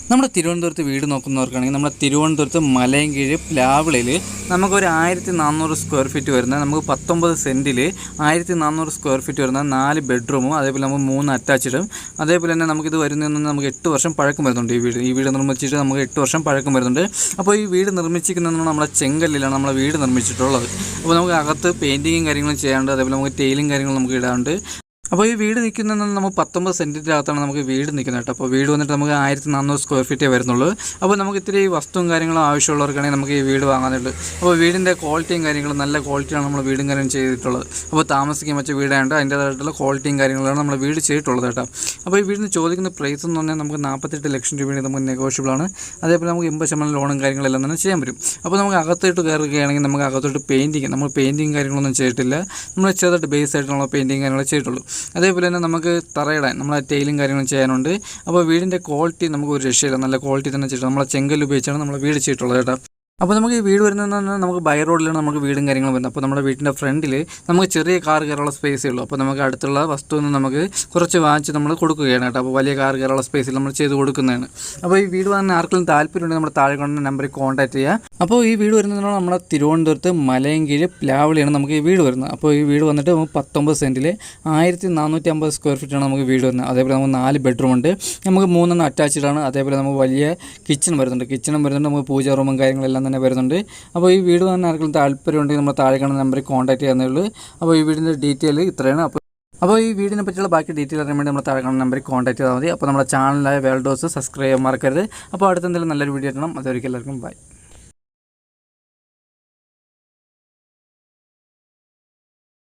നമ്മുടെ തിരുവനന്തപുരത്ത് വീട് നോക്കുന്നവർക്കാണെങ്കിൽ നമ്മുടെ തിരുവനന്തപുരത്ത് മലയൻകീഴ് പ്ലാവിളയിൽ നമുക്കൊരു 1400 സ്ക്വയർ ഫീറ്റ് വരുന്ന നമുക്ക് 19 സെൻറ്റിൽ 1400 സ്ക്വയർ ഫീറ്റ് വരുന്ന 4 ബെഡ്റൂമും അതേപോലെ നമുക്ക് 3 അറ്റാച്ച്ഡും അതേപോലെ തന്നെ നമുക്കിത് വരുന്നതെന്ന് നമുക്ക് 8 വർഷം പഴക്കം വരുന്നുണ്ട്. ഈ വീട് നിർമ്മിച്ചിട്ട് നമുക്ക് 8 വർഷം പഴക്കം വരുന്നുണ്ട്. അപ്പോൾ ഈ വീട് നിർമ്മിച്ചിരിക്കുന്നത് നമ്മുടെ ചെങ്കല്ലിലാണ് നമ്മളെ വീട് നിർമ്മിച്ചിട്ടുള്ളത്. അപ്പോൾ നമുക്ക് അകത്ത് പെയിൻറ്റിങ്ങും കാര്യങ്ങളും ചെയ്യാണ്ട് അതേപോലെ നമുക്ക് ടൈലും കാര്യങ്ങളും നമുക്ക് ഇടാണ്ട്. അപ്പോൾ ഈ വീട് നിൽക്കുന്നത് നമുക്ക് 19 സെൻറ്റിൻ്റെ അകത്താണ് നമുക്ക് വീട് നിൽക്കുന്നത് കേട്ടോ. അപ്പോൾ വീട് വന്നിട്ട് നമുക്ക് 1400 സ്ക്വയർ ഫീറ്റേ വരുന്നുള്ളൂ. അപ്പോൾ നമുക്ക് ഇത്തിരി വസ്തുവും കാര്യങ്ങളും ആവശ്യമുള്ളവർക്കാണെങ്കിൽ നമുക്ക് ഈ വീട് വാങ്ങാനുണ്ട്. അപ്പോൾ വീടിൻ്റെ ക്വാളിറ്റിയും കാര്യങ്ങളും നല്ല ക്വാളിറ്റിയാണ് നമ്മൾ വീടും കാര്യം ചെയ്തിട്ടുള്ളത്. അപ്പോൾ താമസിക്കാൻ പറ്റിയ വീടായതുകൊണ്ട് അതിൻ്റേതായിട്ടുള്ള ക്വാളിറ്റിയും കാര്യങ്ങളാണ് നമ്മൾ വീട് ചെയ്തിട്ടുള്ളത് കേട്ടോ. അപ്പോൾ ഈ വീടിന് ചോദിക്കുന്ന പ്രൈസ് എന്ന് പറഞ്ഞാൽ നമുക്ക് 48 ലക്ഷം രൂപയുടെ നമുക്ക് നെഗോഷ്യബിളാണ്. അതേപോലെ നമുക്ക് 80% ലോണും കാര്യങ്ങളെല്ലാം തന്നെ ചെയ്യാൻ പറ്റും. അപ്പോൾ നമുക്ക് അകത്തോട്ട് കയറുകയാണെങ്കിൽ നമുക്ക് അകത്തോട്ട് നമ്മൾ പെയിൻറ്റിങ് കാര്യങ്ങളൊന്നും ചെയ്തിട്ടില്ല. നമ്മൾ ചെറുതായിട്ട് ബേസ് ആയിട്ടുള്ള പെയിൻറ്റിങ് കാര്യങ്ങൾ ചെയ്തിട്ടുള്ളൂ. അതേപോലെ തന്നെ നമുക്ക് തറയിടാൻ നമ്മളെ ടൈലും കാര്യങ്ങളും ചെയ്യാനുണ്ട്. അപ്പോൾ വീടിൻ്റെ ക്വാളിറ്റി നമുക്ക് ഒരു രക്ഷയില്ല, നല്ല ക്വാളിറ്റി തന്നെ ചെയ്തിട്ടുണ്ട്. നമ്മളെ ചെങ്കല്ല് ഉപയോഗിച്ചാണ് നമ്മൾ വീട് ചെയ്തിട്ടുള്ളത് കേട്ടോ. അപ്പോൾ നമുക്ക് ഈ വീട് വരുന്നതെന്ന് പറഞ്ഞാൽ നമുക്ക് ബൈ റോഡിലാണ് നമുക്ക് വീടും കാര്യങ്ങളും വരുന്നത്. അപ്പോൾ നമ്മുടെ വീടിൻ്റെ ഫ്രണ്ടിൽ നമുക്ക് ചെറിയ കാർ കയറാനുള്ള സ്പേസേ ഉള്ളൂ. അപ്പോൾ നമുക്ക് അടുത്തുള്ള വസ്തുവിന് നമുക്ക് കുറച്ച് വാങ്ങിച്ച് നമ്മൾ കൊടുക്കുകയാണ് കേട്ടോ. അപ്പോൾ വലിയ കാർ കയറാനുള്ള സ്പേസിൽ നമ്മൾ ചെയ്ത് കൊടുക്കുന്നതാണ്. അപ്പോൾ ഈ വീട് വന്ന് ആർക്കെങ്കിലും താല്പര്യമുണ്ടെങ്കിൽ നമ്മുടെ താഴെ കൊണ്ട് നമ്പറിൽ കോൺടാക്ട് ചെയ്യുക. അപ്പോൾ ഈ വീട് വരുന്നതിനാണ് നമ്മുടെ തിരുവനന്തപുരത്ത് മലയൻകീഴ് പ്ലാവിളിയാണ് നമുക്ക് ഈ വീട് വരുന്നത്. അപ്പോൾ ഈ വീട് വന്നിട്ട് നമുക്ക് 19 സെൻറ്റിൽ 1450 സ്ക്വയർ ഫീറ്റാണ് നമുക്ക് വീട് വരുന്നത്. അതേപോലെ നമുക്ക് 4 ബെഡ്റൂം ഉണ്ട്, നമുക്ക് 3 അറ്റാച്ച്ഡാണ്. അതേപോലെ നമുക്ക് വലിയ കിച്ചൺ വരുന്നുണ്ട്, നമുക്ക് പൂജാ റൂമും കാര്യങ്ങളെല്ലാം തന്നെ വരുന്നുണ്ട്. അപ്പോൾ ഈ വീട് തന്നെ ആർക്കെങ്കിലും താല്പര്യമുണ്ടെങ്കിൽ നമ്മൾ താഴെ കാണുന്ന നമ്പറിൽ കോൺടാക്ട് ചെയ്യാവുന്നേ ഉള്ളൂ. അപ്പോൾ ഈ വീടിൻ്റെ ഡീറ്റെയിൽ ഇത്രയാണ്. അപ്പോൾ ഈ വീടിനെ പറ്റിയുള്ള ബാക്കി ഡീറ്റെയിൽ അറിയാൻ വേണ്ടി നമ്മൾ താഴെ കാണുന്ന നമ്പറിൽ കോൺടാക്ട് ചെയ്താൽ മതി. അപ്പോൾ നമ്മുടെ ചാനലായ വേൾഡോസ് സബ്സ്ക്രൈബ് ചെയ്യാൻ മറക്കരുത്. അപ്പോൾ അടുത്തെന്തെങ്കിലും നല്ലൊരു വീഡിയോ ഇടണം. അതൊരിക്കലും എല്ലാവർക്കും ബൈ.